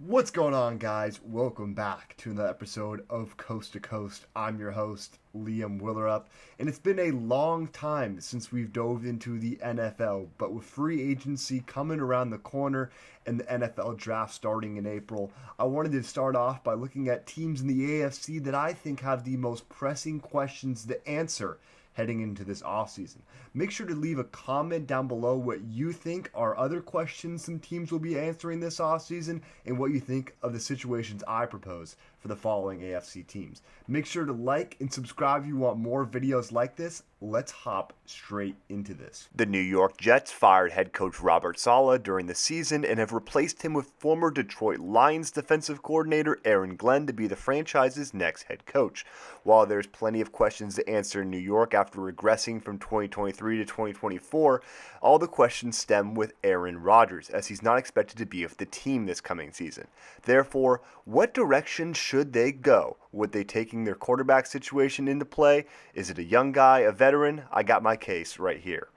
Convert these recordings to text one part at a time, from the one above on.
What's going on, guys? Welcome back to another episode of Coast to Coast. I'm your host, Liam Willerup, and it's been a long time since we've dove into the NFL, but with free agency coming around the corner and the NFL draft starting in April, I wanted to start off by looking at teams in the AFC that I think have the most pressing questions to answer heading into this offseason. Make sure to leave a comment down below what you think are other questions some teams will be answering this offseason and what you think of the situations I propose for the following AFC teams. Make sure to like and subscribe if you want more videos like this. Let's hop straight into this. The New York Jets fired head coach Robert Saleh during the season and have replaced him with former Detroit Lions defensive coordinator Aaron Glenn to be the franchise's next head coach. While there's plenty of questions to answer in New York after regressing from 2023 to 2024, all the questions stem with Aaron Rodgers, as he's not expected to be with the team this coming season. Therefore, what direction should they go? Would they taking their quarterback situation into play? Is it a young guy, a veteran? I got my case right here.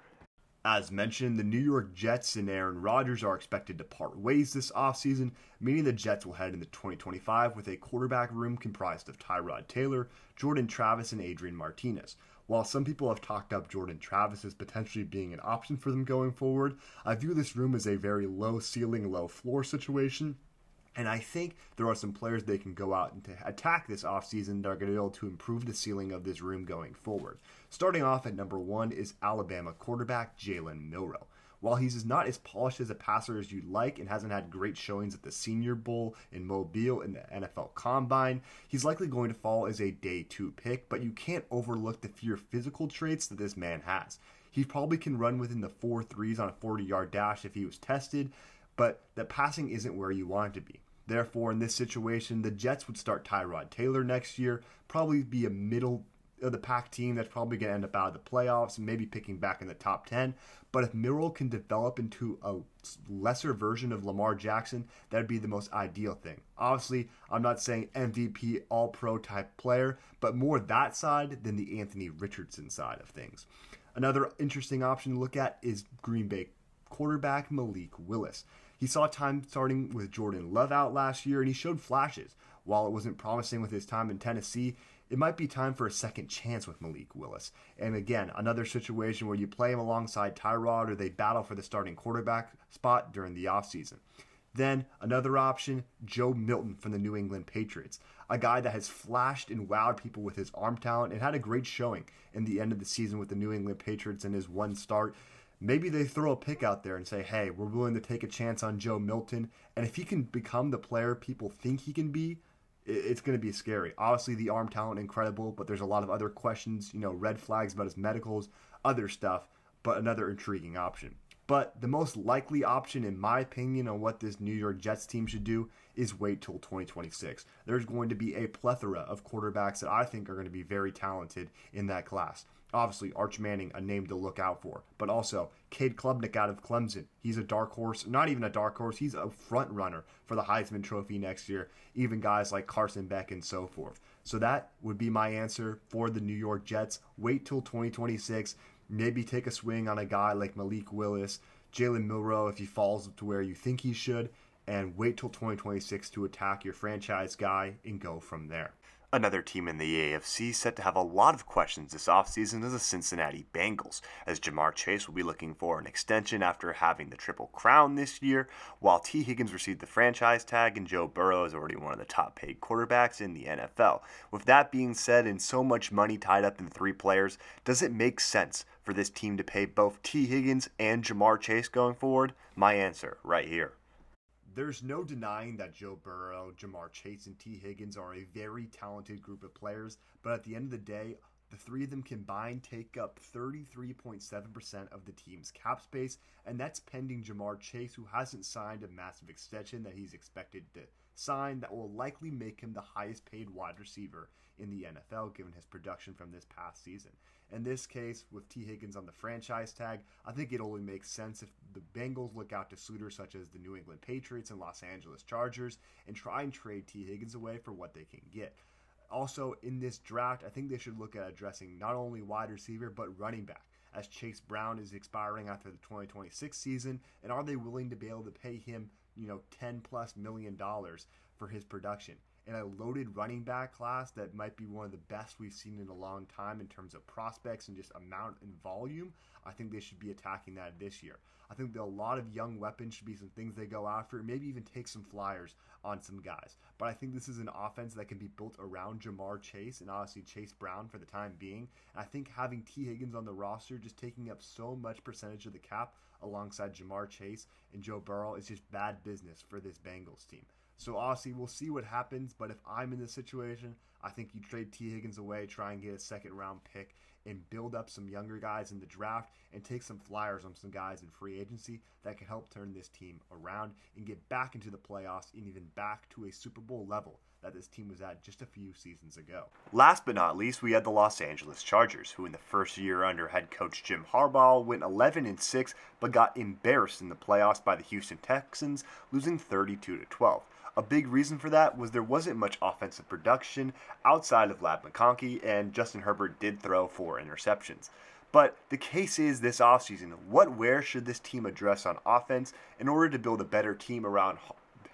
As mentioned, the New York Jets and Aaron Rodgers are expected to part ways this offseason, meaning the Jets will head into 2025 with a quarterback room comprised of Tyrod Taylor, Jordan Travis, and Adrian Martinez. While some people have talked up Jordan Travis as potentially being an option for them going forward, I view this room as a very low ceiling, low floor situation. And I think there are some players they can go out and to attack this offseason that are going to be able to improve the ceiling of this room going forward. Starting off at number one is Alabama quarterback Jalen Milroe. While he's not as polished as a passer as you'd like and hasn't had great showings at the Senior Bowl in Mobile and the NFL Combine, he's likely going to fall as a day two pick, but you can't overlook the few physical traits that this man has. He probably can run within the 4.3s on a 40-yard dash if he was tested, but the passing isn't where you want it to be. Therefore, in this situation, the Jets would start Tyrod Taylor next year, probably be a middle of the pack team that's probably going to end up out of the playoffs and maybe picking back in the top 10. But if Milroe can develop into a lesser version of Lamar Jackson, that would be the most ideal thing. Obviously, I'm not saying MVP, all-pro type player, but more that side than the Anthony Richardson side of things. Another interesting option to look at is Green Bay quarterback Malik Willis. He saw time starting with Jordan Love out last year, and he showed flashes. While it wasn't promising with his time in Tennessee, it might be time for a second chance with Malik Willis. And again, another situation where you play him alongside Tyrod or they battle for the starting quarterback spot during the offseason. Then another option, Joe Milton from the New England Patriots, a guy that has flashed and wowed people with his arm talent and had a great showing in the end of the season with the New England Patriots in his one start. Maybe they throw a pick out there and say, hey, we're willing to take a chance on Joe Milton. And if he can become the player people think he can be, it's going to be scary. Obviously, the arm talent, incredible, but there's a lot of other questions, red flags about his medicals, other stuff, but another intriguing option. But the most likely option, in my opinion, on what this New York Jets team should do is wait till 2026. There's going to be a plethora of quarterbacks that I think are going to be very talented in that class. Obviously, Arch Manning, a name to look out for, but also Cade Klubnik out of Clemson. He's a dark horse, not even a dark horse, he's a front runner for the Heisman Trophy next year, even guys like Carson Beck and so forth. So that would be my answer for the New York Jets. Wait till 2026, maybe take a swing on a guy like Malik Willis, Jalen Milroe if he falls to where you think he should, and wait till 2026 to attack your franchise guy and go from there. Another team in the AFC set to have a lot of questions this offseason is the Cincinnati Bengals, as Jamar Chase will be looking for an extension after having the Triple Crown this year, while T. Higgins received the franchise tag and Joe Burrow is already one of the top paid quarterbacks in the NFL. With that being said and so much money tied up in three players, does it make sense for this team to pay both T. Higgins and Jamar Chase going forward? My answer right here. There's no denying that Joe Burrow, Jamar Chase, and T. Higgins are a very talented group of players, but at the end of the day, the three of them combined take up 33.7% of the team's cap space, and that's pending Jamar Chase, who hasn't signed a massive extension that he's expected to sign that will likely make him the highest paid wide receiver in the NFL given his production from this past season. In this case, with T. Higgins on the franchise tag, I think it only makes sense if the Bengals look out to suitors such as the New England Patriots and Los Angeles Chargers and try and trade T. Higgins away for what they can get. Also, in this draft, I think they should look at addressing not only wide receiver, but running back, as Chase Brown is expiring after the 2026 season, and are they willing to be able to pay him $10+ million for his production. And a loaded running back class that might be one of the best we've seen in a long time in terms of prospects and just amount and volume. I think they should be attacking that this year. I think that a lot of young weapons should be some things they go after, maybe even take some flyers on some guys. But I think this is an offense that can be built around Jamar Chase and obviously Chase Brown for the time being. And I think having T. Higgins on the roster just taking up so much percentage of the cap alongside Jamar Chase and Joe Burrow is just bad business for this Bengals team. So obviously we'll see what happens, but if I'm in this situation, I think you trade T. Higgins away, try and get a second round pick, and build up some younger guys in the draft and take some flyers on some guys in free agency that can help turn this team around and get back into the playoffs and even back to a Super Bowl level that this team was at just a few seasons ago. Last but not least, we had the Los Angeles Chargers, who in the first year under head coach Jim Harbaugh went 11-6, but got embarrassed in the playoffs by the Houston Texans, losing 32-12. A big reason for that was there wasn't much offensive production outside of Lab McConkey, and Justin Herbert did throw 4 interceptions. But the case is this offseason, where should this team address on offense in order to build a better team around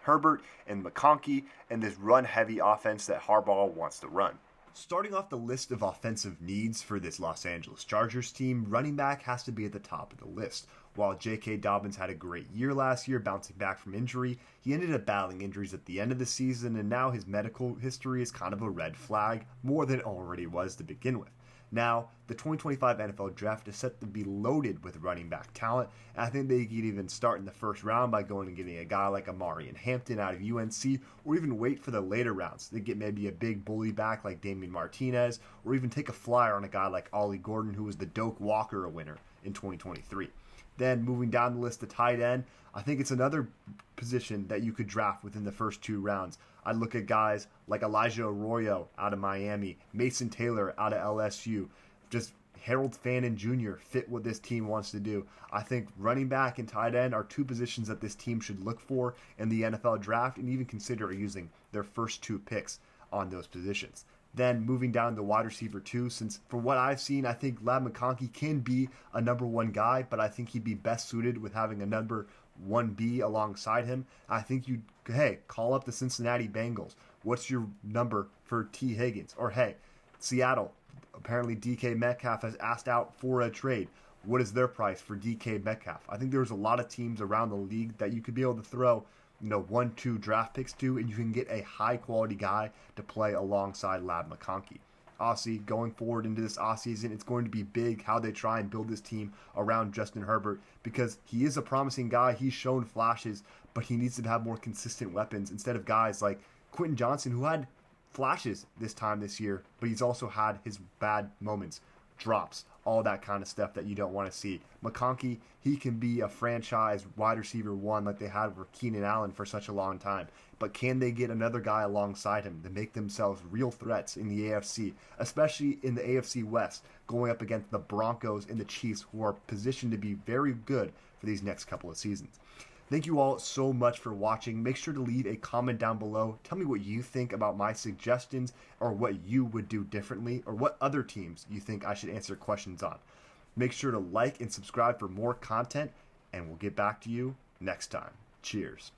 Herbert and McConkey and this run-heavy offense that Harbaugh wants to run? Starting off the list of offensive needs for this Los Angeles Chargers team, running back has to be at the top of the list. While J.K. Dobbins had a great year last year, bouncing back from injury, he ended up battling injuries at the end of the season, and now his medical history is kind of a red flag, more than it already was to begin with. Now, the 2025 NFL Draft is set to be loaded with running back talent, and I think they could even start in the first round by going and getting a guy like Amari and Hampton out of UNC, or even wait for the later rounds to get maybe a big bully back like Damian Martinez, or even take a flyer on a guy like Ollie Gordon, who was the Doak Walker winner in 2023. Then moving down the list to tight end, I think it's another position that you could draft within the first 2 rounds. I'd look at guys like Elijah Arroyo out of Miami, Mason Taylor out of LSU, just Harold Fannin Jr. fit what this team wants to do. I think running back and tight end are 2 positions that this team should look for in the NFL draft and even consider using their first 2 picks on those positions. Then moving down to wide receiver 2, since from what I've seen, I think Lab McConkey can be a number 1 guy, but I think he'd be best suited with having a number 1B alongside him. I think call up the Cincinnati Bengals. What's your number for T. Higgins? Or Seattle, apparently DK Metcalf has asked out for a trade. What is their price for DK Metcalf? I think there's a lot of teams around the league that you could be able to throw 1-2 draft picks to, and you can get a high quality guy to play alongside Lab McConkey. Obviously, going forward into this offseason, it's going to be big how they try and build this team around Justin Herbert, because he is a promising guy. He's shown flashes, but he needs to have more consistent weapons instead of guys like Quentin Johnson, who had flashes this time this year, but he's also had his bad moments, drops, all that kind of stuff that you don't want to see. McConkey, he can be a franchise wide receiver 1 like they had for Keenan Allen for such a long time. But can they get another guy alongside him to make themselves real threats in the AFC, especially in the AFC West, going up against the Broncos and the Chiefs, who are positioned to be very good for these next couple of seasons? Thank you all so much for watching. Make sure to leave a comment down below. Tell me what you think about my suggestions, or what you would do differently, or what other teams you think I should answer questions on. Make sure to like and subscribe for more content, and we'll get back to you next time. Cheers.